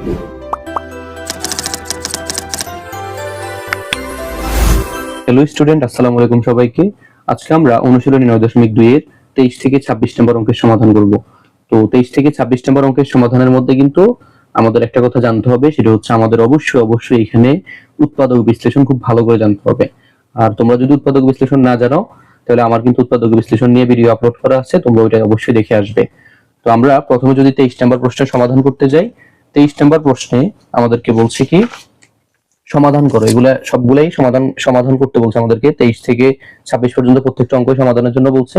Hello student, আসসালামু আলাইকুম সবাইকে। আজকে আমরা অনুশীলনী 9.2 এর 23 থেকে 26 নম্বর অঙ্কের সমাধান করব। তো 23 থেকে 26 নম্বর অঙ্কের সমাধানের মধ্যে কিন্তু আমাদের একটা কথা জানতে হবে, সেটা হচ্ছে আমাদের অবশ্যই এখানে উৎপাদক বিশ্লেষণ খুব ভালো করে জানতে হবে। আর তোমরা যদি উৎপাদক বিশ্লেষণ না জানো, তাহলে আমার কিন্তু উৎপাদক বিশ্লেষণ নিয়ে ভিডিও আপলোড করা আছে, তোমরা ওইটা অবশ্যই দেখে আসবে। তো আমরা প্রথমে যদি 23 নম্বর প্রশ্নের সমাধান করতে যাই, 23 নম্বর প্রশ্নে আমাদেরকে বলছে কি সমাধান করো। এগুলা সবগুলাই সমাধান করতে বলছে আমাদেরকে। 23 থেকে 26 পর্যন্ত প্রত্যেকটা অঙ্ক সমাধানের জন্য বলছে।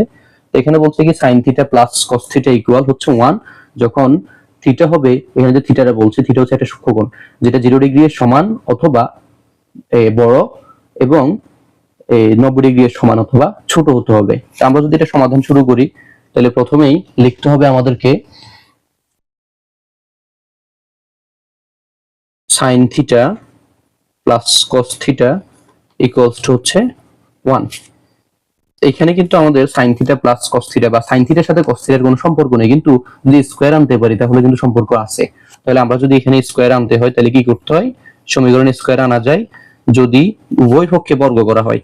তো এখানে বলছে কি sin theta plus cos theta equal হচ্ছে 1 যখন থিটা হবে, এখানে যে থিটাটা বলছে, থিটা হচ্ছে একটা সূক্ষ্মকোণ যেটা 0 ডিগ্রি এর সমান অথবা বড় এবং 90 ডিগ্রি এর সমান অথবা ছোট হতে হবে। তো আমরা যদি এটা সমাধান শুরু করি, তাহলে প্রথমেই লিখতে হবে আমাদেরকে sin theta plus cos theta equals two হচ্ছে 1। এখানে কিন্তু আমাদের sin theta plus cos theta বা sin থিটার সাথে cos থিটার কোনো সম্পর্ক নেই, কিন্তু যদি স্কয়ার আনতে পারি তাহলে কিন্তু সম্পর্ক আছে। তাহলে আমরা যদি এখানে স্কয়ার আনতে হয় তাহলে কি করতে হয়? সমীকরণে স্কয়ার আনা যায় যদি উভয় পক্ষে বর্গ করা হয়।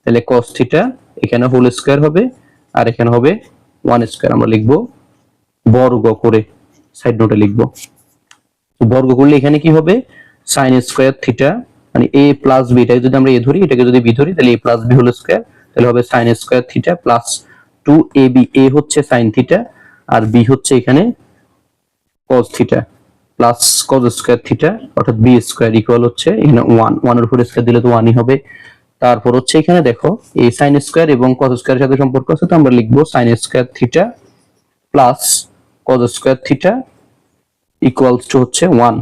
তাহলে cos থিটা এখানে হোল স্কয়ার হবে আর এখানে হবে 1 স্কয়ার। আমরা লিখব বর্গ করে, সাইড নোটে লিখব। তো বর্গ করলে এখানে কি হবে? sin স্কয়ার থিটা মানে a প্লাস b, এটাকে যদি আমরা a ধরি, এটাকে যদি b ধরি, তাহলে a plus b whole square, তাহলে হবে sin square theta plus 2ab। a হচ্ছে sin থিটা আর b হচ্ছে এখানে cos theta plus cos square theta অর্থাৎ b স্কয়ার ইকুয়াল হচ্ছে এখানে 1 এর উপর স্কয়ার দিলে তো 1ই হবে। তারপর হচ্ছে এখানে দেখো এই sin স্কয়ার এবং cos স্কয়ারের সাথে সম্পর্ক আছে, তো আমরা লিখব sin square theta plus cos square theta equals two হচ্ছে 1,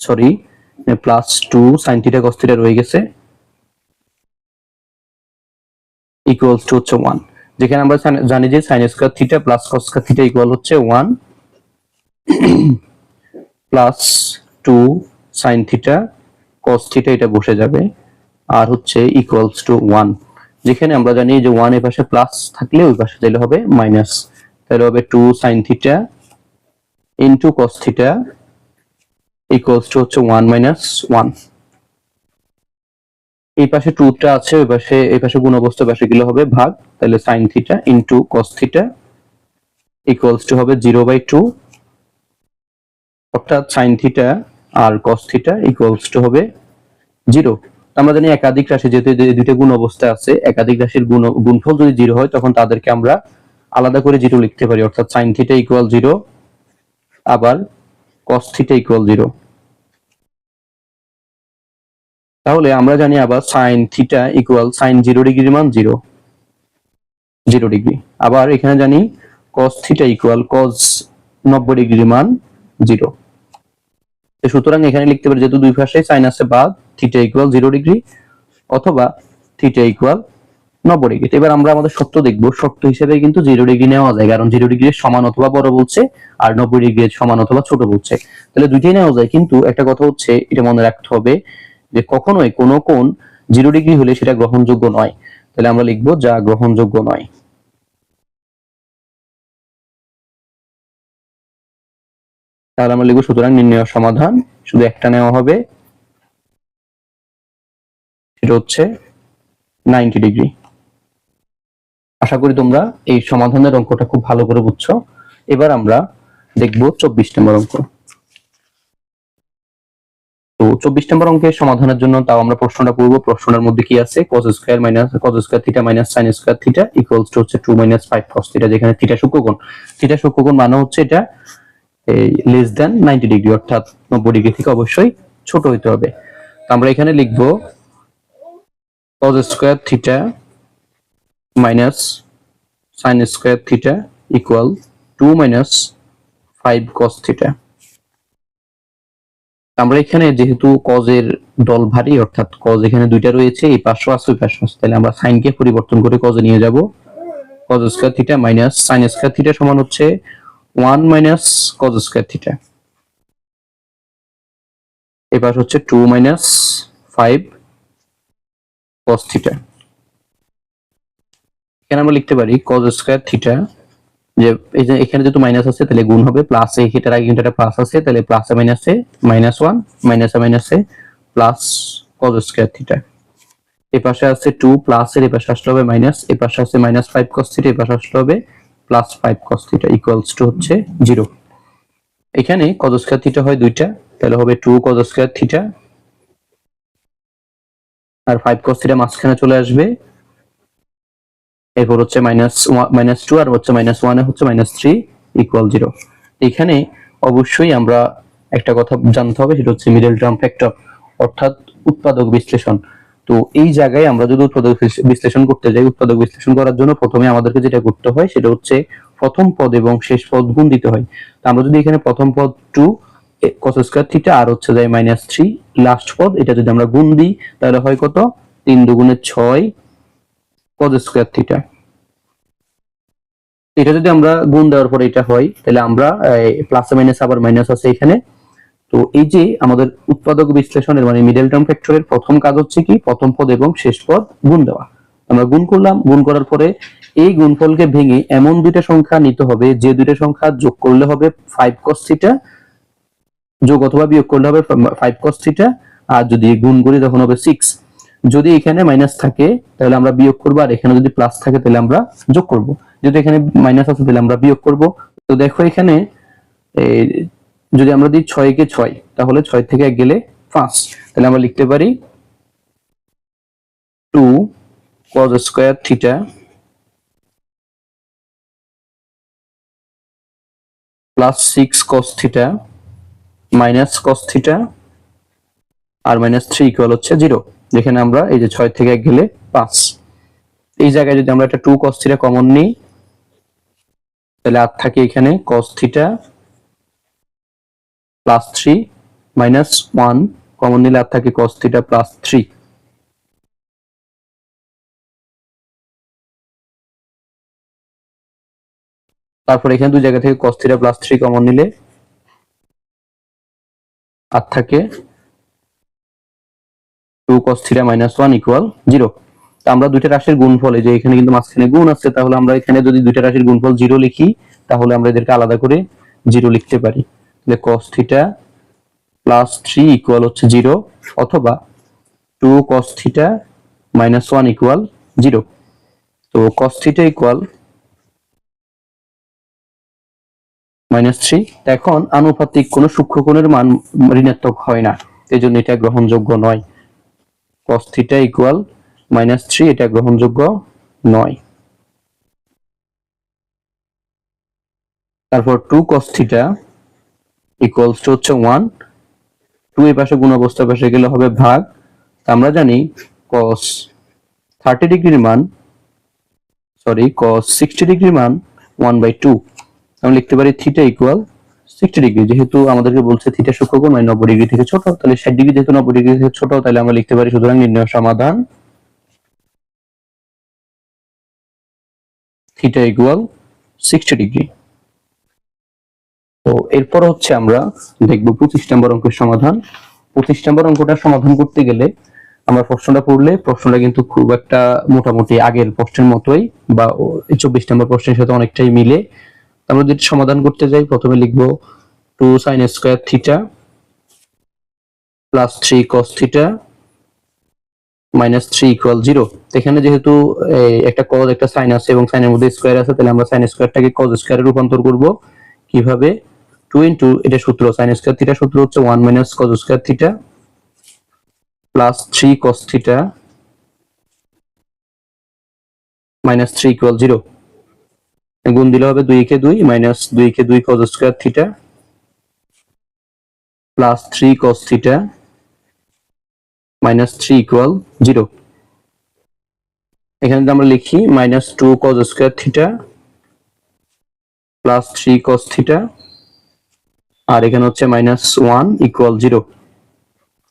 sorry plus 2 sin theta cos theta রয়ে গেছে ইকুয়ালস টু হচ্ছে 1। যেখানে আমরা জানি যে sin square theta plus cos square theta equal হচ্ছে 1 plus 2 sin theta cos theta, এটা বসে যাবে আর হচ্ছে ইকুয়ালস টু 1। যেখানে আমরা জানি যে 1 এর পাশে প্লাস থাকলে ওই পাশে তাহলে হবে মাইনাস, তাহলে হবে 2 sin theta into cos theta equals two হচ্ছে 1 মাইনাস 1। এই পাশে 2 টা আছে, ওই পাশে এই পাশে গুণ অবস্থায় পাশে গেলে হবে ভাগ, তাহলে sin theta into cos theta equals to হবে 0/2, অর্থাৎ sin থিটা আর cos থিটা ইকুয়ালস টু হবে 0। আমরা জানি একাধিক রাশি যেহেতু দুইটা গুণ অবস্থায় আছে, একাধিক রাশির গুণফল যদি 0 হয় তখন তাদেরকে আমরা আলাদা করে 0 লিখতে পারি, অর্থাৎ sin থিটা ইকুয়াল 0 আবার cos থিটা ইকুয়াল 0। তাহলে আমরা জানি আবার sin থিটা ইকুয়াল sin 0 ডিগ্রির মান 0 ডিগ্রি। আবার এখানে জানি cos থিটা ইকুয়াল cos 90 ডিগ্রির মান 0। সুতরাং এখানে লিখতে পারি যেহেতু দুই পাশে sin আছে বাদ থিটা ইকুয়াল 0 ডিগ্রি অথবা থিটা ইকুয়াল 90 ডিগ্রি। এবার আমরা আমাদের শর্ত দেখব। শর্ত হিসেবে কিন্তু 0 ডিগ্রি নেওয়া যায়, কারণ 0 ডিগ্রির সমান অথবা বড় বলছে আর 90 ডিগ্রির সমান অথবা ছোট বলছে, তাহলে দুইটাই নেওয়া যায়। কিন্তু একটা কথা হচ্ছে, এটা মনে রাখতে হবে যে কখনোই কোনো কোণ 0 ডিগ্রি হলে সেটা গ্রহণযোগ্য নয়। তাহলে আমরা লিখব যা গ্রহণযোগ্য নয়। তাহলে আমরা লিখব সুতরাং নির্ণয় সমাধান শুধু একটা নেওয়া হবে, সেটা হচ্ছে 90 ডিগ্রি। আশা করি তোমরা এই সমাধানের অঙ্কটা খুব ভালো করে বুঝছো। এবার আমরা দেখব 24 নম্বর অঙ্ক। তো 24 নম্বর অঙ্কের সমাধানের জন্য তাও আমরা প্রশ্নটা করব। প্রশ্নের মধ্যে কি আছে? cos square theta minus sin square theta equals two হচ্ছে 2 - 5 cos থিটা, যেখানে থিটা সূক্ষ্মকোণ। থিটা সূক্ষ্মকোণ মানে হচ্ছে এটা লেস দ্যান 90 ডিগ্রি, অর্থাৎ 90 ডিগ্রি থেকে অবশ্যই ছোট হইতে হবে। তো আমরা এখানে লিখব cos square theta minus sin square theta equal 2 - 5 cos theta. আমরা এখানে যেহেতু cos এর ডল ভারী, অর্থাৎ cos এখানে দুইটা রয়েছে, এই পাশে আছে ওই পাশে আছে, তাহলে আমরা sin কে পরিবর্তন করে cos এ নিয়ে যাব। cos square theta minus sin square theta সমান হচ্ছে 1 - cos স্কয়ার থিটা, এবার হচ্ছে 2 - 5 cos থিটা। এখানে আমরা লিখতে পারি cos স্কয়ার থিটা যে এই যে এখানে যেহেতু মাইনাস আছে তাহলে গুণ হবে, প্লাস এটার আগে কিন্তু একটা প্লাস আছে তাহলে প্লাসে মাইনাসে -1 মাইনাসে প্লাস cos স্কয়ার থিটা। এই পাশে আছে 2 প্লাস এর এই পাশে আসলে হবে মাইনাস, এই পাশে আছে -5 cos থিটা, এই পাশে আসলে হবে +5 cos থিটা ইকুয়ালস টু হচ্ছে 0। এখানে cos স্কয়ার থিটা হয় দুইটা, তাহলে হবে 2 cos স্কয়ার থিটা আর 5 cos থিটা মাঝখানে চলে আসবে, এরপর হচ্ছে -2 আর হচ্ছে -1 এ হচ্ছে -3 ইকুয়াল 0। এখানে অবশ্যই আমরা একটা কথা জানতে হবে, সেটা হচ্ছে মিডল টার্ম ফ্যাক্টর অর্থাৎ উৎপাদক বিশ্লেষণ। তো এই জায়গায় আমরা যদি উৎপাদক বিশ্লেষণ করতে যাই, উৎপাদক বিশ্লেষণ করার জন্য প্রথমে আমাদেরকে যেটা করতে হয় সেটা হচ্ছে প্রথম পদ এবং শেষ পদ গুণ দিতে হয়। তো আমরা যদি এখানে প্রথম পদ 2 cos স্কয়ার থিটা আর হচ্ছে যায় -3 লাস্ট পদ, এটা যদি আমরা গুণ দিই তাহলে হয় কত, 3 দুগুণে 6 cos স্কয়ার থিটা। এটা যদি আমরা গুণ দেওয়ার পরে এটা হয় তাহলে আমরা প্লাস মাইনাস আবার মাইনাস আছে এখানে। তো এই যে আমাদের উৎপাদক বিশ্লেষণের মানে মিডল টার্ম ফ্যাক্টরের প্রথম কাজ হচ্ছে কি, প্রথম পদ এবং শেষ পদ গুণ দেওয়া। আমরা গুণ করলাম, গুণ করার পরে এই গুণফলকে ভেঙে এমন দুইটা সংখ্যা নিতে হবে যে দুইটা সংখ্যা যোগ করলে হবে 5 cos থিটা, যোগ অথবা বিয়োগ করলে হবে 5 cos থিটা, আর যদি গুণ করি তখন হবে 6। যদি এখানে মাইনাস থাকে তাহলে আমরা বিয়োগ করব, আর এখানে যদি প্লাস থাকে তাহলে আমরা যোগ করব। যদি এখানে মাইনাস আছে তাহলে আমরা বিয়োগ করব। তো দেখো এখানে যদি আমরা দিই 6 কে 6 তাহলে 6 থেকে 1 গেলে 5, তাহলে আমরা লিখতে পারি 2 cos square theta plus 6 cos theta minus cos theta আর -3 ইকুয়াল হচ্ছে 0। যেখানে আমরা এই যে 6 থেকে 1 গেলে 5, এই জায়গায় যদি আমরা একটা 2 cos থিটা কমন নিই তাহলে আর থাকে এখানে cos থিটা প্লাস 3 -1 কমন নিলে আর থাকে cos থিটা প্লাস 3। তারপর এখানে দুই জায়গা থেকে cos থিটা প্লাস 3 কমন নিলে আর থাকে 2 cos থিটা -1 ইকুয়াল 0। তো আমরা দুইটা রাশির গুণফল, এই যে এখানে কিন্তু মাঝখানে গুণ আছে, তাহলে আমরা এখানে যদি দুইটা রাশির গুণফল 0 লিখি তাহলে আমরা এদেরকে আলাদা করে 0 লিখতে পারি। তাহলে cos থিটা প্লাস 3 ইকুয়াল হচ্ছে 0, অথবা 2 cos থিটা -1 ইকুয়াল 0। তো cos থিটা ইকুয়াল -3। এখন আনুপাতিক কোন সূক্ষ্মকোণের মান ঋণাত্মক হয় না, এজন্য এটা গ্রহণযোগ্য নয়। cos থিটা ইকুয়াল -3 এটা গ্রহণযোগ্য নয়। তারপর 2 cos থিটা ইকুয়ালস টু হচ্ছে 1, 2 এর পাশে গুণ অবস্থার পাশে গেলে হবে ভাগ। আমরা জানি cos 30 ডিগ্রির মান cos 60 ডিগ্রির মান 1/2। আমরা লিখতে পারি থিটা ইকুয়াল 60 ডিগ্রি, যেহেতু আমাদেরকে বলছে থিটা সূক্ষ্মকোণ মানে 90 ডিগ্রি থেকে ছোট, তাহলে 60 ডিগ্রি যেহেতু 90 ডিগ্রি থেকে ছোট, তাহলে আমরা লিখতে পারি সুতরাং নির্ণয় সমাধান থিটা ইকুয়াল 60 ডিগ্রি। তো এরপর হচ্ছে আমরা দেখব 25 নম্বর অঙ্কের সমাধান। 25 নম্বর অঙ্কটা সমাধান করতে গেলে আমরা প্রশ্নটা পড়লে প্রশ্নটা কিন্তু খুব একটা মোটামুটি আগের প্রশ্নের মতোই বা 24 নম্বর প্রশ্নের সাথে অনেকটাই মিলে। আমরা যদি সমাধান করতে যাই প্রথমে লিখব 2 sin square theta plus 3 cos theta -3 equal 0। এখানে যেহেতু একটা cos একটা sin আছে এবং sin এর মধ্যে স্কয়ার আছে, তাহলে আমরা sin স্কয়ারটাকে cos স্কয়ারে রূপান্তর করব। কিভাবে, 2 ইনটু এটা সূত্র sin স্কয়ার থিটা সূত্র হচ্ছে 1 minus cos square theta plus 3 cos theta -3 equal 0। গুণ দিলে হবে 2 কে 2 মাইনাস 2 কে 2 cos square theta plus 3 cos theta -3 equal 0। এখানে যদি আমরা লিখি -2 cos square theta plus 3 cos theta আর এখানে হচ্ছে -1 ইকুয়াল 0।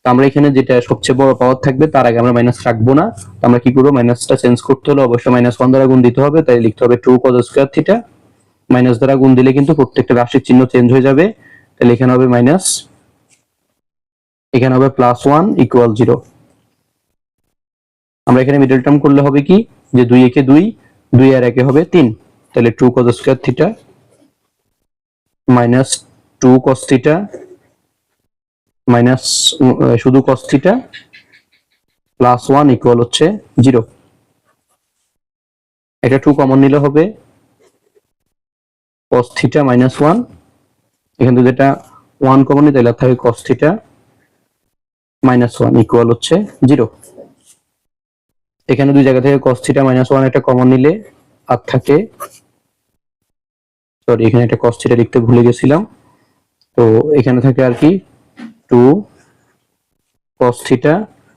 আমরা এখানে যেটা সবচেয়ে বড় পাওয়ার থাকবে তার আগে আমরা মাইনাস রাখবো না। আমরা কি করব, মাইনাসটা চেঞ্জ করতে হলে অবশ্যই -1 দ্বারা গুণ দিতে হবে, তাই লিখতে হবে 2 cos স্কয়ার থিটা। মাইনাস দ্বারা গুণ দিলে কিন্তু প্রত্যেকটা রাশির চিহ্ন চেঞ্জ হয়ে যাবে, তাহলে এখানে হবে মাইনাস, এখানে হবে +1 ইকুয়াল 0। আমরা এখানে মিডল টার্ম করলে হবে কি, যে 2 একে 2, 2 আর 1 হবে 3, তাহলে 2 cos square theta minus 2 cos theta minus শুধু cos থিটা প্লাস 1 ইকুয়াল হচ্ছে 0। এটা 2 কমন নিলে হবে cos থিটা মাইনাস 1, এখান থেকে যেটা 1 কমন নিতে তাহলে থাকে cos থিটা মাইনাস 1 ইকুয়াল হচ্ছে 0। এখানে দুই জায়গা থেকে cos থিটা মাইনাস 1 একটা কমন নিলে আর থাকে, সরি এখানে একটা cos থিটা লিখতে ভুলে গেছিলাম, তো এখানে থাকে আর কি 2 cos থিটা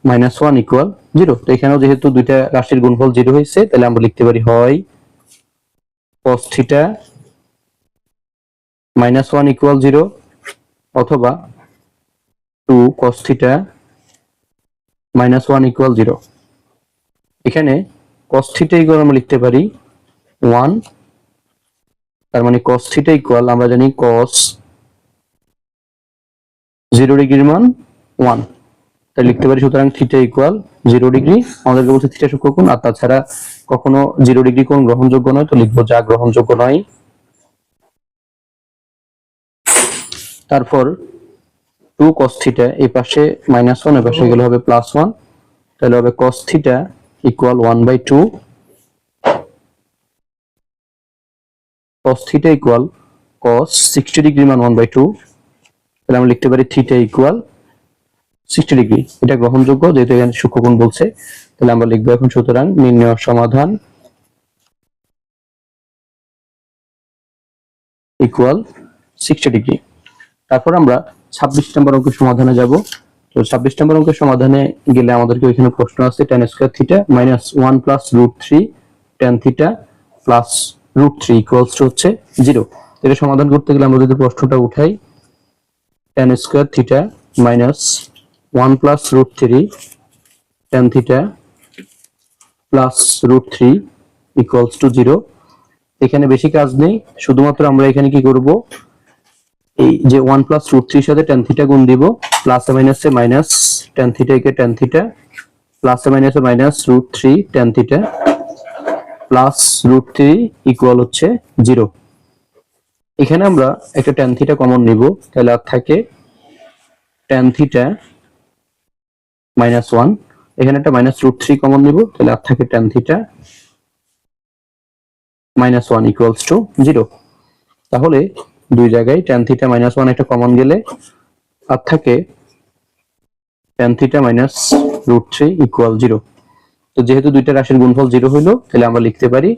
মাইনাস 1 ইকুয়াল 0। তো এখানেও যেহেতু দুইটা রাশির গুণফল 0 হয়েছে তাহলে আমরা লিখতে পারি হয় cos থিটা মাইনাস 1 ইকুয়াল 0 অথবা 2 cos থিটা মাইনাস 1 ইকুয়াল 0। এখানে cos থিটা ইকুয়াল আমরা লিখতে পারি 1, তার মানে cos থিটা ইকুয়াল আমরা জানি cos 0 ডিগ্রির মান 1, তাই লিখতে পারি সুতরাং থিটা ইকুয়াল 0 ডিগ্রি। আমাদেরকে বলছে থিটা সূক্ষ্ম কোণ, আর তাছাড়া কখনো 0 ডিগ্রি কোণ গ্রহণযোগ্য নয়, তো লিখবো যা গ্রহণযোগ্য নয়। তারপর 2 cos থিটা এই পাশে মাইনাস 1, এই পাশে গেলে হবে প্লাস 1, তাহলে হবে cos theta equal 1/2, cos theta equal cos 60 degree মান 1/2, তাহলে আমরা লিখতে পারি থিটা ইকুয়াল 60 ডিগ্রি। এটা গ্রহণযোগ্য যেহেতু এখানে সূক্ষ্মকোণ বলছে, তাহলে আমরা লিখবো এখন সুতরাং নির্ণয় সমাধান ইকুয়াল 60 ডিগ্রি। তারপর আমরা 26 নম্বর অঙ্কের সমাধানে যাব। তো 26 নম্বর অঙ্কের সমাধানে গেলে আমাদেরকে এখানে প্রশ্ন আছে tan square theta minus 1 plus √3 tan theta plus √3 equals to হচ্ছে 0। এটা সমাধান করতে গেলে আমরা যদি প্রশ্নটা উঠাই tan square theta minus 1 plus √3 tan theta plus √3 equals to 0। এখানে বেশি কাজ নেই, শুধুমাত্র আমরা এখানে কি করব, এই যে 1 প্লাস √3 এর সাথে tan থিটা গুণ দিব, প্লাসে মাইনাসে মাইনাস tan থিটা একে tan থিটা, প্লাসে মাইনাসে minus √3 tan theta plus √3 equal হচ্ছে 0। এখানে আমরা একটা tan থিটা কমন নিব, তাহলে আর থাকে tan থিটা মাইনাস 1, এখানে একটা মাইনাস √3 কমন নিব, তাহলে আর থাকে tan theta minus 1 equals to 0। তাহলে দুই জায়গায় tan থিটা মাইনাস 1 একটা কমন গেলে আর থাকে tan থিটা মাইনাস √3 ইকুয়াল 0। তো যেহেতু দুইটা রাশির গুণফল 0 হইলো, তাহলে আমরা লিখতে পারি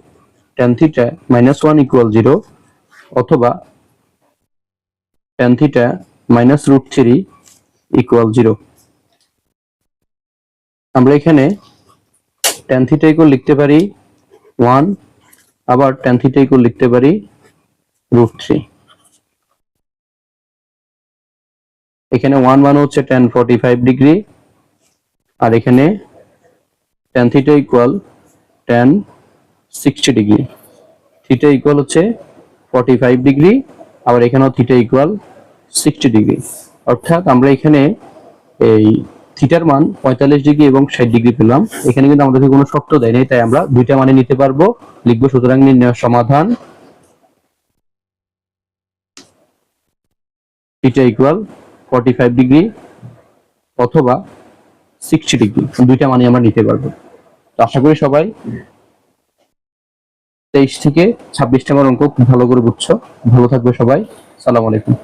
tan থিটা মাইনাস 1 ইকুয়াল 0 অথবা tan থিটা মাইনাস √3 ইকুয়াল 0। আমরা এখানে tan থিটা ইকুয়াল লিখতে পারি 1, আবার tan থিটা ইকুয়াল লিখতে পারি √3। এখানে 1 মানে হচ্ছে tan 45 ডিগ্রি, আর এখানে tan theta equal tan 60 degree. Theta equal হচ্ছে 45 ডিগ্রি, আবার এখানেও থিটা ইকুয়াল 60 ডিগ্রি। অর্থাৎ আমরা এখানে এই থিটার মান 45 ডিগ্রি এবং 60 ডিগ্রি পেলাম। এখানে কিন্তু আমাদেরকে কোনো শর্ত দেয় নাই, তাই আমরা দুইটা মানে নিতে পারবো। লিখবো সুতরাং নির্ণয় সমাধান থিটা ইকুয়াল 45 ডিগ্রি অথবা 60 ডিগ্রি, দুইটা মানে আমরা নিতে পারবো। তো আশা করি সবাই 23 থেকে 26 নম্বর অঙ্ক খুব ভালো করে বুঝছো। ভালো থাকবে সবাই, সালাম আলাইকুম।